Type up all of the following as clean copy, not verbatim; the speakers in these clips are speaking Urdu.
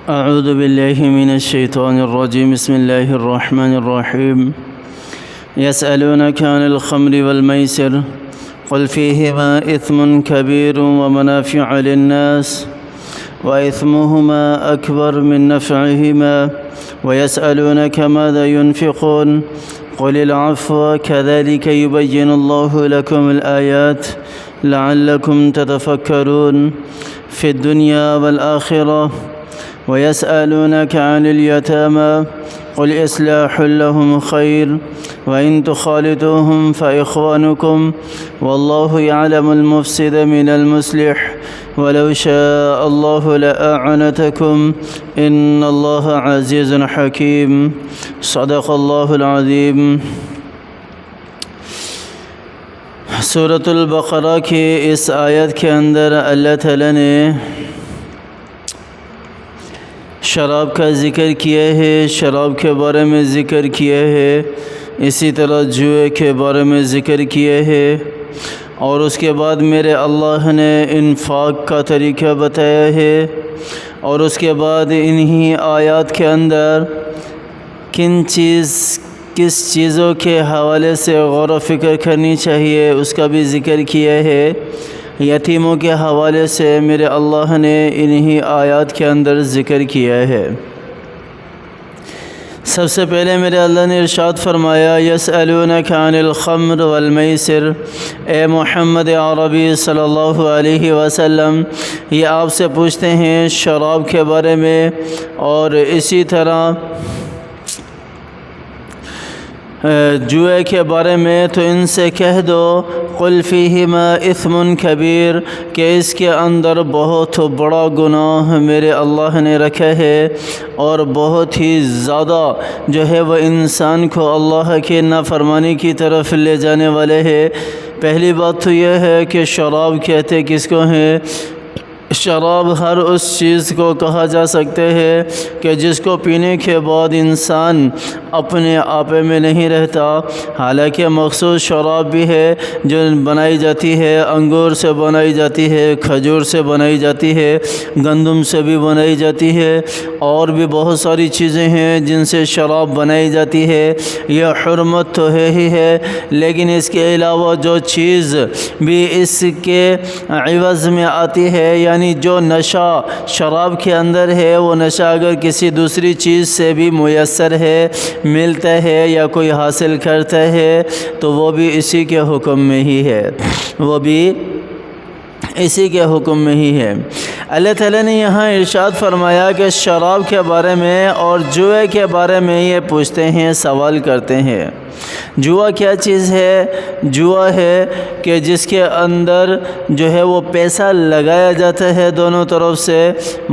أعوذ بالله من الشيطان الرجيم. بسم الله الرحمن الرحيم. يسألونك عن الخمر والميسر قل فيهما إثم كبير ومنافع للناس وإثمهما أكبر من نفعهما ويسألونك ماذا ينفقون قل العفو كذلك يبين الله لكم الآيات لعلكم تتفكرون في الدنيا والآخرة ويسألونك عن اليتامى قل إصلاح لهم خير وإن تخالطوهم فإخوانكم والله يعلم المفسد من المصلح ولو شاء الله لأعنتكم إن الله عزيز حكيم. صدق الله العظيم. سورۃ البقرہ کی اس آیت کے اندر اللہ تعالیٰ نے شراب کا ذکر کیا ہے، شراب کے بارے میں ذکر کیا ہے، اسی طرح جوئے کے بارے میں ذکر کیا ہے، اور اس کے بعد میرے اللہ نے انفاق کا طریقہ بتایا ہے، اور اس کے بعد انہی آیات کے اندر کس چیزوں کے حوالے سے غور و فکر کرنی چاہیے اس کا بھی ذکر کیا ہے۔ یتیموں کے حوالے سے میرے اللہ نے انہی آیات کے اندر ذکر کیا ہے۔ سب سے پہلے میرے اللہ نے ارشاد فرمایا یسألونک عن الخمر والمیسر، اے محمد عربی صلی اللہ علیہ وسلم، یہ آپ سے پوچھتے ہیں شراب کے بارے میں، اور اسی طرح جوئے کے بارے میں، تو ان سے کہہ دو قل فیہما اثم کبیر، کہ اس کے اندر بہت بڑا گناہ میرے اللہ نے رکھا ہے، اور بہت ہی زیادہ جو ہے وہ انسان کو اللہ کے نافرمانی کی طرف لے جانے والے ہیں۔ پہلی بات تو یہ ہے کہ شراب کہتے کس کو ہیں؟ شراب ہر اس چیز کو کہا جا سکتے ہے کہ جس کو پینے کے بعد انسان اپنے آپے میں نہیں رہتا۔ حالانکہ مخصوص شراب بھی ہے جو بنائی جاتی ہے، انگور سے بنائی جاتی ہے، کھجور سے بنائی جاتی ہے، گندم سے بھی بنائی جاتی ہے، اور بھی بہت ساری چیزیں ہیں جن سے شراب بنائی جاتی ہے۔ یہ حرمت تو ہے ہی ہے، لیکن اس کے علاوہ جو چیز بھی اس کے عوض میں آتی ہے، یعنی جو نشہ شراب کے اندر ہے، وہ نشہ اگر کسی دوسری چیز سے بھی میسر ہے، ملتا ہے یا کوئی حاصل کرتا ہے، تو وہ بھی اسی کے حکم میں ہی ہے، وہ بھی اسی کے حکم میں ہی ہے۔ اللہ تعالیٰ نے یہاں ارشاد فرمایا کہ شراب کے بارے میں اور جوئے کے بارے میں یہ پوچھتے ہیں، سوال کرتے ہیں۔ جوا کیا چیز ہے؟ جوا ہے کہ جس کے اندر جو ہے وہ پیسہ لگایا جاتا ہے دونوں طرف سے۔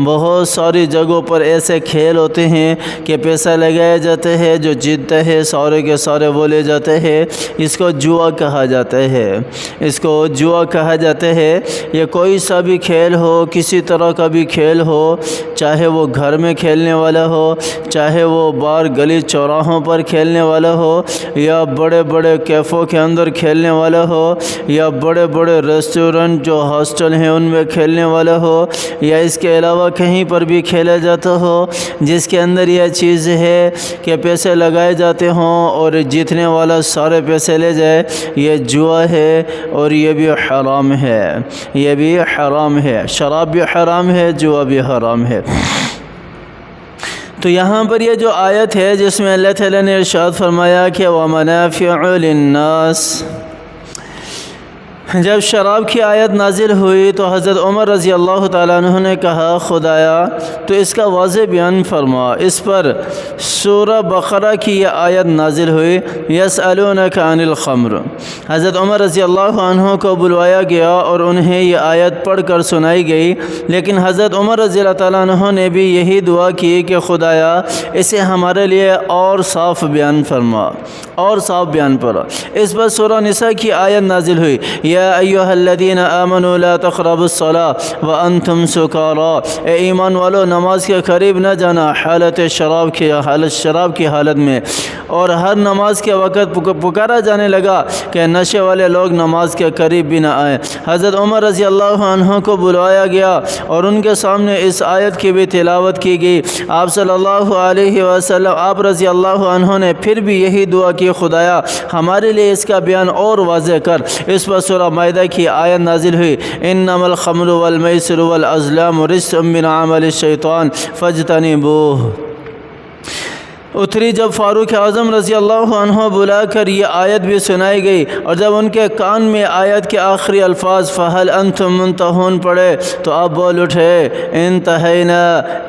بہت ساری جگہوں پر ایسے کھیل ہوتے ہیں کہ پیسہ لگایا جاتا ہے، جو جیتتا ہے سارے کے سارے وہ لے جاتے ہیں، اس کو جوا کہا جاتا ہے، اس کو جوا کہا جاتا ہے۔ یہ کوئی سا بھی کھیل ہو، کسی طرح کا بھی کھیل ہو، چاہے وہ گھر میں کھیلنے والا ہو، چاہے وہ باہر گلی چوراہوں پر کھیلنے والا ہو، یا بڑے بڑے کیفوں کے اندر کھیلنے والا ہو، یا بڑے بڑے ریسٹورنٹ جو ہاسٹل ہیں ان میں کھیلنے والا ہو، یا اس کے علاوہ کہیں پر بھی کھیلا جاتا ہو جس کے اندر یہ چیز ہے کہ پیسے لگائے جاتے ہوں اور جیتنے والا سارے پیسے لے جائے، یہ جوا ہے، اور یہ بھی حرام ہے، یہ بھی حرام ہے۔ شراب بھی حرام ہے، جوا بھی حرام ہے۔ تو یہاں پر یہ جو آیت ہے جس میں اللہ تعالیٰ نے ارشاد فرمایا کہ وَمَنَافِعُ لِلنَّاسِ، جب شراب کی آیت نازل ہوئی تو حضرت عمر رضی اللہ تعالیٰ عنہ نے کہا خدایا تو اس کا واضح بیان فرما۔ اس پر سورہ بقرہ کی یہ آیت نازل ہوئی یسألونک عن الخمر۔ حضرت عمر رضی اللہ عنہ کو بلوایا گیا اور انہیں یہ آیت پڑھ کر سنائی گئی، لیکن حضرت عمر رضی اللہ تعالیٰ عنہ نے بھی یہی دعا کی کہ خدایا اسے ہمارے لیے اور صاف بیان فرما، اور صاف بیان فرما۔ اس پر سورہ نساء کی آیت نازل ہوئی یا یا ایھا الذین آمنوا لا تقربوا الصلاة وانتم سکارا، اے ایمان والو نماز کے قریب نہ جانا حالت شراب کی حالت میں۔ اور ہر نماز کے وقت پکارا جانے لگا کہ نشے والے لوگ نماز کے قریب بھی نہ آئیں۔ حضرت عمر رضی اللہ عنہ کو بلوایا گیا اور ان کے سامنے اس آیت کی بھی تلاوت کی گئی۔ آپ صلی اللہ علیہ وسلم آپ رضی اللہ عنہ نے پھر بھی یہی دعا کی، خدایا ہمارے لیے اس کا بیان اور واضح کر۔ اس پر سورہ مائدہ کی آیت نازل ہوئی، انما الخمر والمیسر والازلام رجس من عمل الشیطان فاجتنبوہ اتری۔ جب فاروق اعظم رضی اللہ عنہ بلا کر یہ آیت بھی سنائی گئی اور جب ان کے کان میں آیت کے آخری الفاظ فہل انتم منتہون پڑے تو آپ بول اٹھے، انتہینا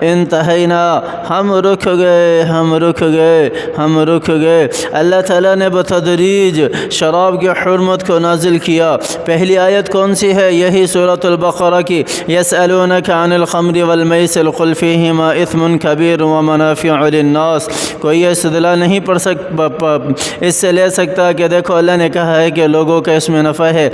انتہینا، ہم رک گئے ہم رک گئے ہم رک گئے۔ اللہ تعالیٰ نے بتدریج شراب کی حرمت کو نازل کیا۔ پہلی آیت کون سی ہے؟ یہی سورۃ البقرہ کی، یسألونک عن الخمر والمیسر قل فیہما اثم کبیر ومنافع للناس۔ کوئی یہ استدلال نہیں اس سے لے سکتا کہ دیکھو اللہ نے کہا ہے کہ لوگوں کا اس میں نفع ہے۔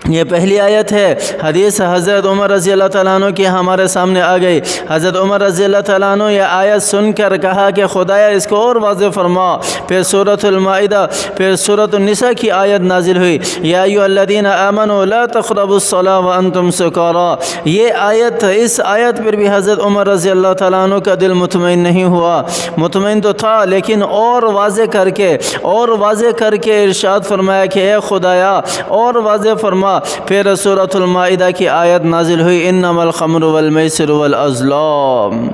یہ پہلی آیت ہے۔ حدیث حضرت عمر رضی اللہ تعالیٰ عنہ کی ہمارے سامنے آ گئی۔ حضرت عمر رضی اللہ تعالیٰ عنہ یہ آیت سن کر کہا کہ خدایا اس کو اور واضح فرما۔ پھر سورۃ المائدہ، پھر سورۃ النساء کی آیت نازل ہوئی، یا ایھا الذین آمنوا لا تقربوا الصلاة وانتم سکارا۔ یہ آیت، اس آیت پر بھی حضرت عمر رضی اللہ تعالیٰ عنہ کا دل مطمئن نہیں ہوا، مطمئن تو تھا لیکن اور واضح کر کے ارشاد فرمایا کہ اے خدایا اور واضح فرما۔ پھر سورۃ المائدہ کی آیت نازل ہوئی، انما الخمر والمیسر والازلام،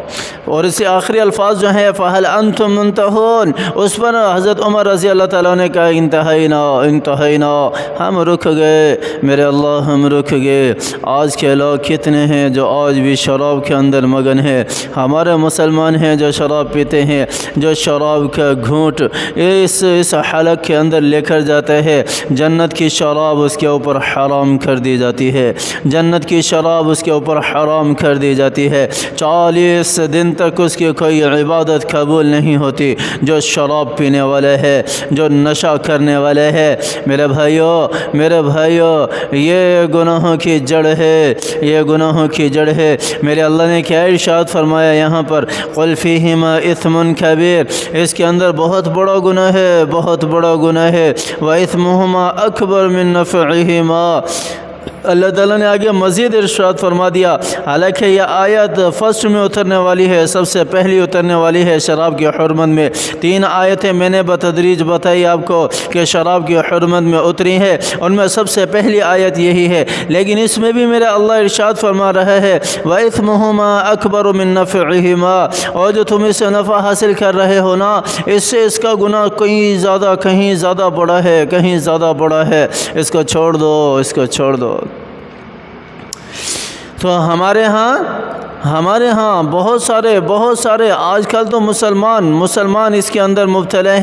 اور اس سے آخری الفاظ جو ہیں فہل انتم منتہون، اس پر حضرت عمر رضی اللہ تعالیٰ نے کہا انتہینا انتہینا، ہم رک گئے میرے اللہ ہم رک گئے۔ آج کے لوگ کتنے ہیں جو آج بھی شراب کے اندر مگن ہیں۔ ہمارے مسلمان ہیں جو شراب پیتے ہیں، جو شراب کا گھونٹ اس حلق کے اندر لے کر جاتا ہے۔ جنت کی شراب اس کے اوپر حرام کر دی جاتی ہے، جنت کی شراب اس کے اوپر حرام کر دی جاتی ہے۔ 40 دن تک اس کی کوئی عبادت قبول نہیں ہوتی۔ جو شراب پینے والے ہے، جو نشہ کرنے والے ہے، میرے بھائیوں یہ گناہوں کی جڑ ہے، یہ گناہوں کی جڑ ہے۔ میرے اللہ نے کیا ارشاد فرمایا یہاں پر، قل فیہما اثم کبیر، اس کے اندر بہت بڑا گناہ ہے، بہت بڑا گناہ ہے، وَإِثْمُهُمَا أَكْبَرُ مِن نَفْعِهِمَا۔ اللہ تعالیٰ نے آگے مزید ارشاد فرما دیا، حالانکہ یہ آیت فرسٹ میں اترنے والی ہے، سب سے پہلی اترنے والی ہے شراب کی حرمت میں۔ 3 آیتیں میں نے بتدریج بتائی آپ کو کہ شراب کی حرمت میں اتری ہے، ان میں سب سے پہلی آیت یہی ہے، لیکن اس میں بھی میرا اللہ ارشاد فرما رہا ہے وَإِثْمُهُمَا أَكْبَرُ مِن نَفْعِهِمَا، اور جو تم اس سے نفع حاصل کر رہے ہو نا، اس سے اس کا گناہ کہیں زیادہ بڑا ہے، کہیں زیادہ بڑا ہے، اس کو چھوڑ دو، اس کو چھوڑ دو۔ تو ہمارے ہاں بہت سارے آج کل تو مسلمان اس کے اندر مبتلا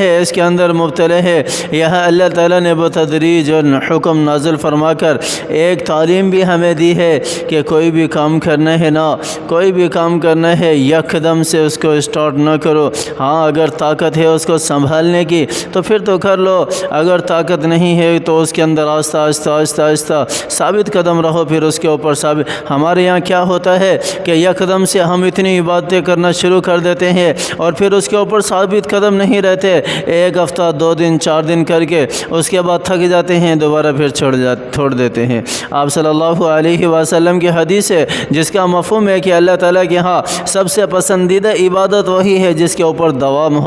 ہے۔ یہاں اللہ تعالیٰ نے بتدریج حکم نازل فرما کر ایک تعلیم بھی ہمیں دی ہے کہ کوئی بھی کام کرنا ہے نا، کوئی بھی کام کرنا ہے یکدم سے اس کو اسٹارٹ نہ کرو۔ ہاں اگر طاقت ہے اس کو سنبھالنے کی تو پھر تو کر لو، اگر طاقت نہیں ہے تو اس کے اندر آہستہ ثابت قدم رہو، پھر اس کے اوپر ثابت۔ ہمارے یہاں کیا ہوتا ہے کہ یکدم سے ہم اتنی عبادتیں کرنا شروع کر دیتے ہیں اور پھر اس کے اوپر ثابت قدم نہیں رہتے، 1 ہفتہ 2 دن 4 دن کر کے اس کے بعد تھک جاتے ہیں، دوبارہ پھر چھوڑ دیتے ہیں۔ آپ صلی اللہ علیہ وسلم کی حدیث ہے جس کا مفہوم ہے کہ اللہ تعالیٰ کے ہاں سب سے پسندیدہ عبادت وہی ہے جس کے اوپر دوام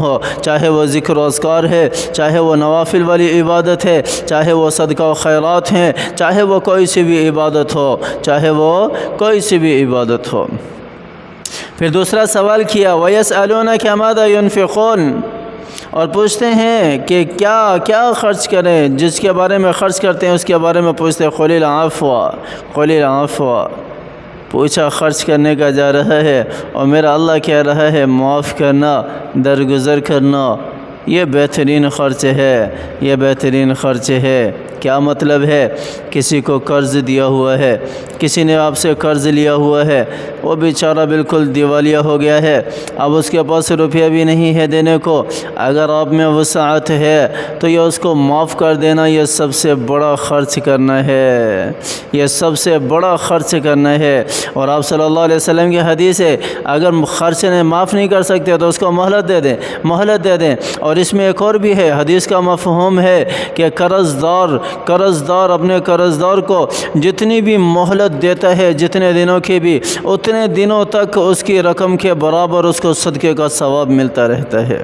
ہو، چاہے وہ ذکر و اذکار ہے، چاہے وہ نوافل والی عبادت ہے، چاہے وہ صدقہ و خیرات ہیں، چاہے وہ کوئی سی بھی عبادت ہو، پھر دوسرا سوال کیا وَيَسْأَلُونَكَ مَاذَا يُنْفِقُونَ، اور پوچھتے ہیں کہ کیا خرچ کریں، جس کے بارے میں خرچ کرتے ہیں اس کے بارے میں پوچھتے ہیں قُلِ الْعَفْوَ، پوچھا خرچ کرنے کا جا رہا ہے اور میرا اللہ کہہ رہا ہے معاف کرنا، درگزر کرنا، یہ بہترین خرچ ہے، کیا مطلب ہے؟ کسی کو قرض دیا ہوا ہے، کسی نے آپ سے قرض لیا ہوا ہے، وہ بیچارہ بالکل دیوالیہ ہو گیا ہے، اب اس کے پاس روپیہ بھی نہیں ہے دینے کو۔ اگر آپ میں وسعت ہے تو یہ اس کو معاف کر دینا، یہ سب سے بڑا خرچ کرنا ہے، یہ سب سے بڑا خرچ کرنا ہے۔ اور آپ صلی اللہ علیہ وسلم کی حدیث ہے، اگر خرچ نے معاف نہیں کر سکتے تو اس کو مہلت دے دیں، مہلت دے دیں۔ اور اس میں ایک اور بھی ہے، حدیث کا مفہوم ہے کہ قرض دار اپنے قرض دار کو جتنی بھی مہلت دیتا ہے، جتنے دنوں کی بھی، اتنے دنوں تک اس کی رقم کے برابر اس کو صدقے کا ثواب ملتا رہتا ہے،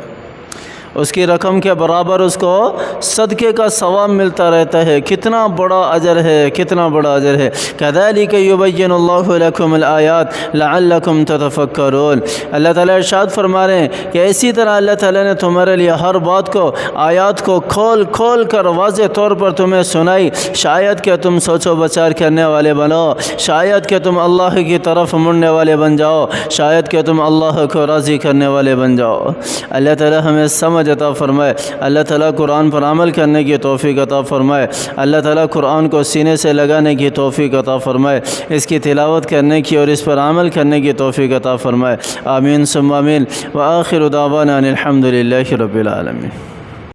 اس کی رقم کے برابر اس کو صدقے کا ثواب ملتا رہتا ہے۔ کتنا بڑا اجر ہے، کتنا بڑا اجر ہے۔ كَذَلِكَ يُبَيِّنُ اللَّهُ لَكُمُ الْآيَاتِ لَعَلَّكُمْ تَتَفَكَّرُونَ۔ اللہ تعالیٰ ارشاد فرما رہے ہیں کہ اسی طرح اللہ تعالیٰ نے تمہارے لیے ہر بات کو، آیات کو کھول کر واضح طور پر تمہیں سنائی، شاید کہ تم سوچ و بچار کرنے والے بنو، شاید کہ تم اللہ کی طرف مڑنے والے بن جاؤ، شاید کہ تم اللہ کو راضی کرنے والے بن جاؤ۔ اللہ تعالیٰ ہمیں سمجھ عطا فرمائے، اللہ تعالیٰ قرآن پر عمل کرنے کی توفیق عطا فرمائے، اللہ تعالیٰ قرآن کو سینے سے لگانے کی توفیق عطا فرمائے، اس کی تلاوت کرنے کی اور اس پر عمل کرنے کی توفیق عطا فرمائے۔ آمین ثم آمین۔ وآخر دعوانا ان الحمد للہ رب العالمین۔